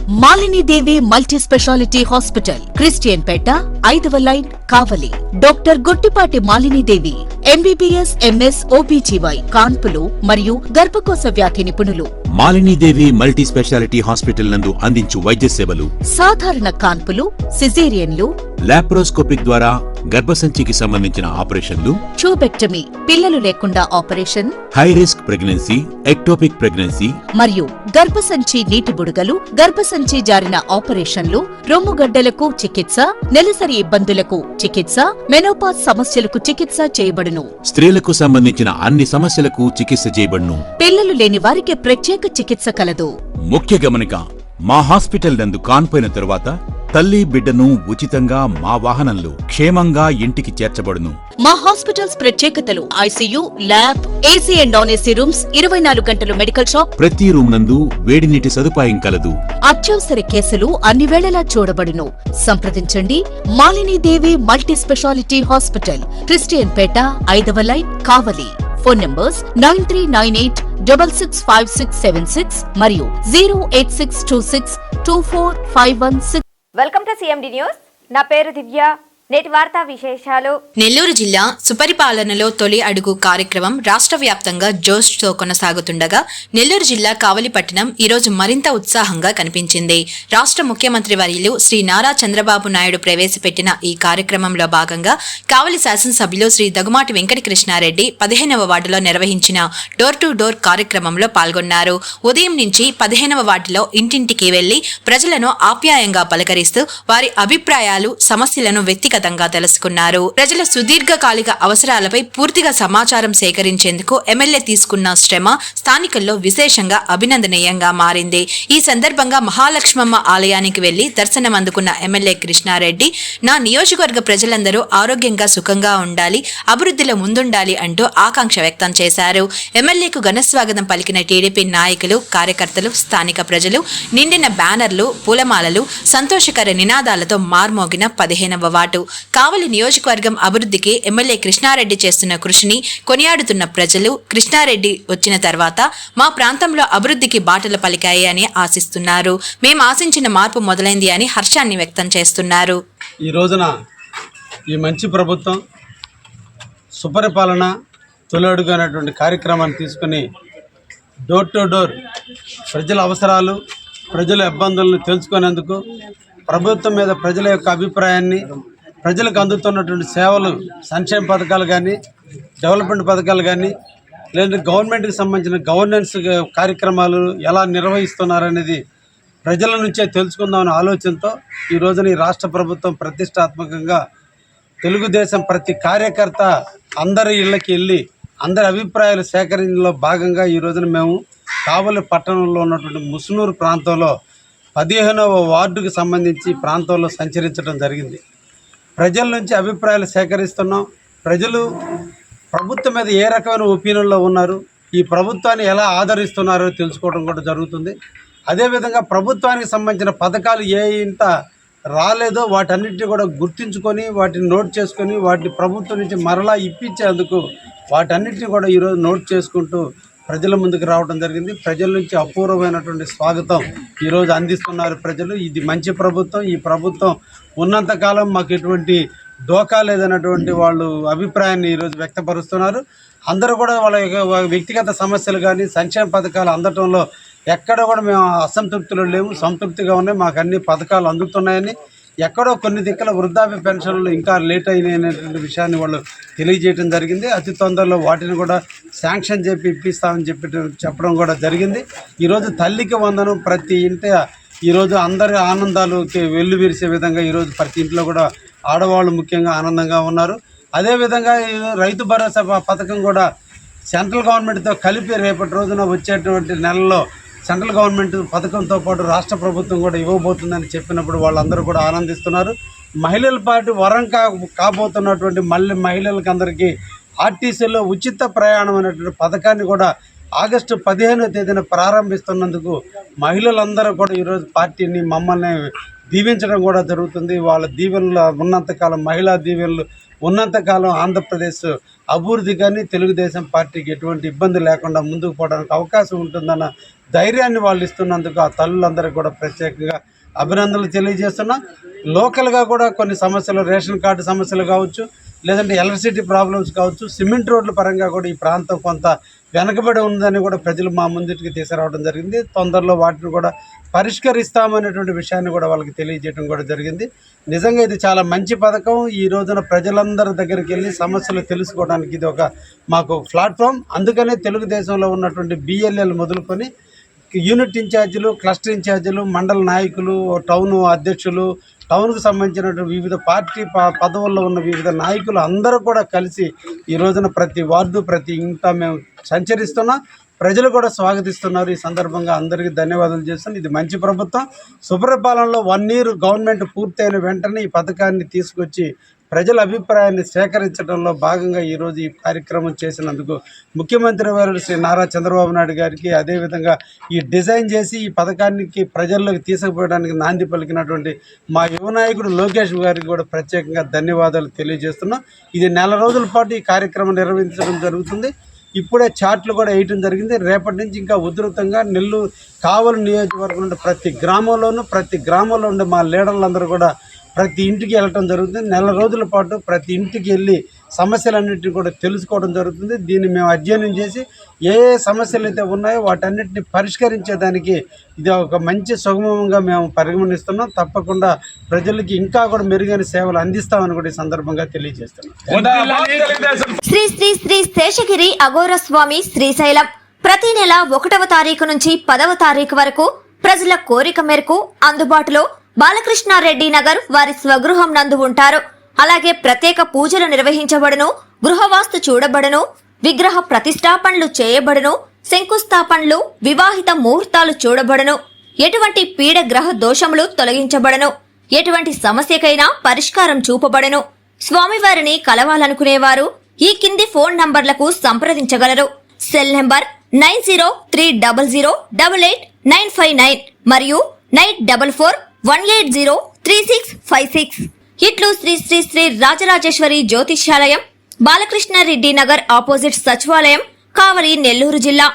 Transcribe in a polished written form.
మాలిని దేవి multi speciality hospital, Christian పేట, 5వ line, కావలి. Doctor Guttipati Malini దేవి, MBBS, MS, OBGY, కాన్పులు మరియు గర్భకోశ వ్యాధి నిపుణులు. మాలిని దేవి మల్టీ స్పెషాలిటీ హాస్పిటల్ నందు అందించు వైద్య సేవలు: సాధారణ కాన్పులు, సిజేరియన్లు, లాప్రోస్కోపిక్ ద్వారా గర్భసంచికి సంబంధించిన ఆపరేషన్లు, ట్యూబెక్టమీ, పిల్లలు లేకుండా operation, high risk pregnancy, ectopic pregnancy మరియు గర్భసంచి నీటి బుడగలు, గర్భసంచి జారిన ఆపరేషన్లు, రొమ్ముగడ్డలకు చికిత్స, నెలసరి ఇబ్బందులకు చికిత్స, మెనోపాజ్ సమస్యలకు చికిత్స చేయబడును. స్త్రీలకు సంబంధించిన అన్ని సమస్యలకు చికిత్స చేయబడును. పిల్లలు లేని వారికి ప్రత్యేక చికిత్స కలదు. ముఖ్య గమనిక: మా హాస్పిటల్ నందు కాన్పోయిన తరువాత తల్లి బిడ్డను ఉచితంగా మా వాహనంలో క్షేమంగా ఇంటికి చేర్చబడును. మా హాస్పిటల్స్ ప్రత్యేకతలు: ICU, lab, AC and non AC rooms, 24 గంటలు మెడికల్ షాప్, ప్రతి రూమ్ నందు వేడి నీటి సదుపాయం కలదు. అత్యవసర కేసులు అన్ని వేళలా చూడబడును. సంప్రదించండి మాలిని దేవి మల్టీ స్పెషాలిటీ హాస్పిటల్, క్రిస్టియన్ పేట, 5వ లైన్, కావలి. ఫోన్ నంబర్స్ 9398665676 మరియు 086262451. Welcome to CMD news. నా పేరు దివ్య. నేటి వార్తా విశేషాలు. నెల్లూరు జిల్లా సుపరిపాలనలో తొలి అడుగు కార్యక్రమం రాష్ట్ర వ్యాప్తంగా జోష్తో కొనసాగుతుండగా నెల్లూరు జిల్లా కావలిపట్టణం ఈరోజు మరింత ఉత్సాహంగా కనిపించింది. రాష్ట్ర ముఖ్యమంత్రి వర్యులు శ్రీ నారా చంద్రబాబు నాయుడు ప్రవేశపెట్టిన ఈ కార్యక్రమంలో భాగంగా కావలి శాసనసభ్యులు శ్రీ దగుమాటి వెంకటకృష్ణారెడ్డి 15వ వార్డులో నిర్వహించిన డోర్ టు డోర్ కార్యక్రమంలో పాల్గొన్నారు. ఉదయం నుంచి 15వ వార్డులో ఇంటింటికి వెళ్లి ప్రజలను ఆప్యాయంగా పలకరిస్తూ వారి అభిప్రాయాలు, సమస్యలను వ్యక్తిగతంగా తెలుసుకున్నారు. ప్రజల సుదీర్ఘకాలిక అవసరాలపై పూర్తిగా సమాచారం సేకరించేందుకు ఎమ్మెల్యే తీసుకున్న శ్రమ స్థానికుల్లో విశేషంగా అభినందనీయంగా మారింది. ఈ సందర్భంగా మహాలక్ష్మమ్మ ఆలయానికి వెళ్లి దర్శనం అందుకున్న ఎమ్మెల్యే కృష్ణారెడ్డి, నా నియోజకవర్గ ప్రజలందరూ ఆరోగ్యంగా సుఖంగా ఉండాలి, అభివృద్ధిలో ముందుండాలి అంటూ ఆకాంక్ష వ్యక్తం చేశారు. ఎమ్మెల్యేకు ఘనస్వాగతం పలికిన టీడీపీ నాయకులు, కార్యకర్తలు, స్థానిక ప్రజలు నిండిన బ్యానర్లు, పూలమాలలు, సంతోషకర నినాదాలతో మార్మోగిన 15వ వార్డు. కావలి నియోజకవర్గం అభివృద్ధికి ఎమ్మెల్యే కృష్ణారెడ్డి చేస్తున్న కృషిని కొనియాడుతున్న ప్రజలు కృష్ణారెడ్డి వచ్చిన తర్వాత మా ప్రాంతంలో అభివృద్ధికి బాటలు పలికాయి అని ఆశిస్తున్నారు. మేము ఆశించిన మార్పు మొదలైంది అని హర్షాన్ని వ్యక్తం చేస్తున్నారు. ఈ రోజున ఈ మంచి ప్రభుత్వం సుపరిపాలన తొలి అడుగు అనేటువంటి కార్యక్రమాన్ని తీసుకుని డోర్ టు డోర్ ప్రజల అవసరాలు, ప్రజల ఇబ్బందులను తెలుసుకునేందుకు, ప్రభుత్వం మీద ప్రజల యొక్క అభిప్రాయాన్ని, ప్రజలకు అందుతున్నటువంటి సేవలు, సంక్షేమ పథకాలు కానీ, డెవలప్మెంట్ పథకాలు కానీ, లేదంటే గవర్నమెంట్కి సంబంధించిన గవర్నెన్స్ కార్యక్రమాలు ఎలా నిర్వహిస్తున్నారనేది ప్రజల నుంచే తెలుసుకుందామనే ఆలోచనతో ఈ రోజున ఈ రాష్ట్ర ప్రభుత్వం ప్రతిష్టాత్మకంగా తెలుగుదేశం ప్రతి కార్యకర్త అందరి ఇళ్ళకి వెళ్ళి అందరి అభిప్రాయాలు సేకరణలో భాగంగా ఈ రోజున మేము కావలి పట్టణంలో ఉన్నటువంటి ముసునూరు ప్రాంతంలో 15వ వార్డుకు సంబంధించి ప్రాంతంలో సంచరించడం జరిగింది. ప్రజల నుంచి అభిప్రాయాలు సేకరిస్తున్నాం. ప్రజలు ప్రభుత్వం మీద ఏ రకమైన ఒపీనియన్లో ఉన్నారు, ఈ ప్రభుత్వాన్ని ఎలా ఆదరిస్తున్నారో తెలుసుకోవడం కూడా జరుగుతుంది. అదేవిధంగా ప్రభుత్వానికి సంబంధించిన పథకాలు ఏ ఇంత రాలేదో వాటన్నిటిని కూడా గుర్తించుకొని, వాటిని నోట్ చేసుకొని, వాటిని ప్రభుత్వం నుంచి మరలా ఇప్పించేందుకు వాటన్నిటిని కూడా ఈరోజు నోట్ చేసుకుంటూ ప్రజల ముందుకు రావడం జరిగింది. ప్రజల నుంచి అపూర్వమైనటువంటి స్వాగతం ఈరోజు అందిస్తున్నారు ప్రజలు. ఇది మంచి ప్రభుత్వం, ఈ ప్రభుత్వం ఉన్నంతకాలం మాకు ఎటువంటి డోకా లేదన్నటువంటి వాళ్ళు అభిప్రాయాన్ని ఈరోజు వ్యక్తపరుస్తున్నారు. అందరూ కూడా వాళ్ళ వ్యక్తిగత సమస్యలు కానీ, సంక్షేమ పథకాలు అందటంలో ఎక్కడ కూడా మేము అసంతృప్తిలో లేము, సంతృప్తిగా ఉన్నాయి. మాకు అన్ని పథకాలు అందుతున్నాయని, ఎక్కడో కొన్ని దిక్కుల వృద్ధాప్య పెన్షన్లు ఇంకా లేట్ అయినాయనేటువంటి విషయాన్ని వాళ్ళు తెలియజేయడం జరిగింది. అతి తొందరలో వాటిని కూడా శాంక్షన్ చెప్పి ఇప్పిస్తామని చెప్పడం కూడా జరిగింది. ఈరోజు తల్లికి వందనం ప్రతి ఇంట ఈరోజు అందరి ఆనందాలకి వెల్లువిరిసే విధంగా ఈరోజు ప్రతి ఇంట్లో కూడా ఆడవాళ్ళు ముఖ్యంగా ఆనందంగా ఉన్నారు. అదేవిధంగా రైతు భరోసా పథకం కూడా సెంట్రల్ గవర్నమెంట్తో కలిపి రేపటి రోజున వచ్చేటువంటి నెలలో సెంట్రల్ గవర్నమెంట్ పథకంతో పాటు రాష్ట్ర ప్రభుత్వం కూడా ఇవ్వబోతుందని చెప్పినప్పుడు వాళ్ళందరూ కూడా ఆనందిస్తున్నారు. మహిళల పార్టీ వరం కాబోతున్నటువంటి మహిళలకు అందరికీ ఆర్టీసీలో ఉచిత ప్రయాణం అనేటువంటి పథకాన్ని కూడా ఆగస్టు 15వ తేదీన ప్రారంభిస్తున్నందుకు మహిళలందరూ కూడా ఈరోజు పార్టీని మమ్మల్ని దీవించడం కూడా జరుగుతుంది. వాళ్ళ దీవెనలు ఉన్నంతకాలం, మహిళా దీవెనలు ఉన్నంతకాలం ఆంధ్రప్రదేశ్ అభివృద్ధి కానీ తెలుగుదేశం పార్టీకి ఎటువంటి ఇబ్బంది లేకుండా ముందుకు పోవడానికి అవకాశం ఉంటుందన్న ధైర్యాన్ని వాళ్ళు ఇస్తున్నందుకు ఆ తల్లులందరికీ కూడా ప్రత్యేకంగా అభినందనలు తెలియజేస్తున్నాం. లోకల్గా కూడా కొన్ని సమస్యలు, రేషన్ కార్డు సమస్యలు కావచ్చు, లేదంటే ఎలక్ట్రిసిటీ ప్రాబ్లమ్స్ కావచ్చు, సిమెంట్ రోడ్ల పరంగా కూడా ఈ ప్రాంతం కొంత వెనకబడి ఉందని కూడా ప్రజలు మా ముందుకి తీసుకురావడం జరిగింది. తొందరలో వాటిని కూడా పరిష్కరిస్తామనేటువంటి విషయాన్ని కూడా వాళ్ళకి తెలియజేయడం కూడా జరిగింది. నిజంగా ఇది చాలా మంచి పథకం. ఈ రోజున ప్రజలందరి దగ్గరికి వెళ్ళి సమస్యలు తెలుసుకోవడానికి ఇది ఒక మాకు ప్లాట్ఫామ్. అందుకనే తెలుగుదేశంలో ఉన్నటువంటి BLL మొదలుకొని యూనిట్ ఇన్ఛార్జీలు, క్లస్టర్ ఇన్ఛార్జీలు, మండల నాయకులు, టౌన్ అధ్యక్షులు, టౌన్కు సంబంధించినటువంటి వివిధ పార్టీ పదవుల్లో ఉన్న వివిధ నాయకులు అందరూ కూడా కలిసి ఈ రోజున ప్రతి వార్డు, ప్రతి ఇంట మేము సంచరిస్తున్నాం. ప్రజలు కూడా స్వాగతిస్తున్నారు. ఈ సందర్భంగా అందరికీ ధన్యవాదాలు చేస్తున్నాను. ఇది మంచి ప్రభుత్వం. సుపరిపాలనలో 1 year గవర్నమెంట్ పూర్తయిన వెంటనే ఈ పథకాన్ని తీసుకొచ్చి ప్రజల అభిప్రాయాన్ని సేకరించడంలో భాగంగా ఈరోజు ఈ కార్యక్రమం చేసినందుకు ముఖ్యమంత్రి వారు శ్రీ నారా చంద్రబాబు నాయుడు గారికి, అదేవిధంగా ఈ డిజైన్ చేసి ఈ పథకానికి ప్రజల్లోకి తీసుకుపోవడానికి నాంది పలికినటువంటి మా యువ నాయకుడు లోకేష్ గారికి కూడా ప్రత్యేకంగా ధన్యవాదాలు తెలియజేస్తున్నాం. ఇది 4 రోజుల పాటు ఈ కార్యక్రమం నిర్వహించడం జరుగుతుంది. ఇప్పుడే చార్ట్లు కూడా వేయటం జరిగింది. రేపటి నుంచి ఇంకా ఉధృతంగా నెల్లూరు కావలి నియోజకవర్గం నుండి ప్రతి గ్రామంలో ఉండే మా లీడర్లందరూ కూడా ప్రతి ఇంటికి వెళ్ళటం జరుగుతుంది. 4 రోజుల పాటు ప్రతి ఇంటికి వెళ్ళి సమస్యలన్నింటినీ కూడా తెలుసుకోవడం జరుగుతుంది. దీన్ని మేము అధ్యయనం చేసి ఏ సమస్యలు అయితే ఉన్నాయో వాటన్నిటిని పరిష్కరించేదానికి ఇది ఒక మంచి సుగమంగా మేము పరిగణిస్తున్నాం. తప్పకుండా ప్రజలకి ఇంకా కూడా మెరుగైన సేవలు అందిస్తామని కూడా ఈ సందర్భంగా తెలియజేస్తున్నాం. శ్రీ శ్రీ శ్రీ శేషగిరి అఘోర స్వామి శ్రీశైలం ప్రతి నెల 1వ తారీఖు నుంచి 10వ తారీఖు వరకు ప్రజల కోరిక మేరకు అందుబాటులో బాలకృష్ణారెడ్డి నగర్ వారి స్వగృహం నందు ఉంటారు. అలాగే ప్రత్యేక పూజలు నిర్వహించబడును, గృహవాస్తు చూడబడును, విగ్రహ ప్రతిష్టాపనలు చేయబడును, శంకుస్థాపనలు, వివాహిత ముహూర్తాలు చూడబడును, ఎటువంటి పీడ గ్రహ దోషములు తొలగించబడును, ఎటువంటి సమస్యకైనా పరిష్కారం చూపబడును. స్వామివారిని కలవాలనుకునేవారు ఈ కింది ఫోన్ నంబర్లకు సంప్రదించగలరు. సెల్ నంబర్ 9030088959 మరియు 9441803656. ఇట్లు శ్రీ శ్రీ శ్రీ రాజరాజేశ్వరి జ్యోతిష్యాలయం, బాలకృష్ణారెడ్డి నగర్ ఆపోజిట్ సచివాలయం, కావలి, నెల్లూరు జిల్లా.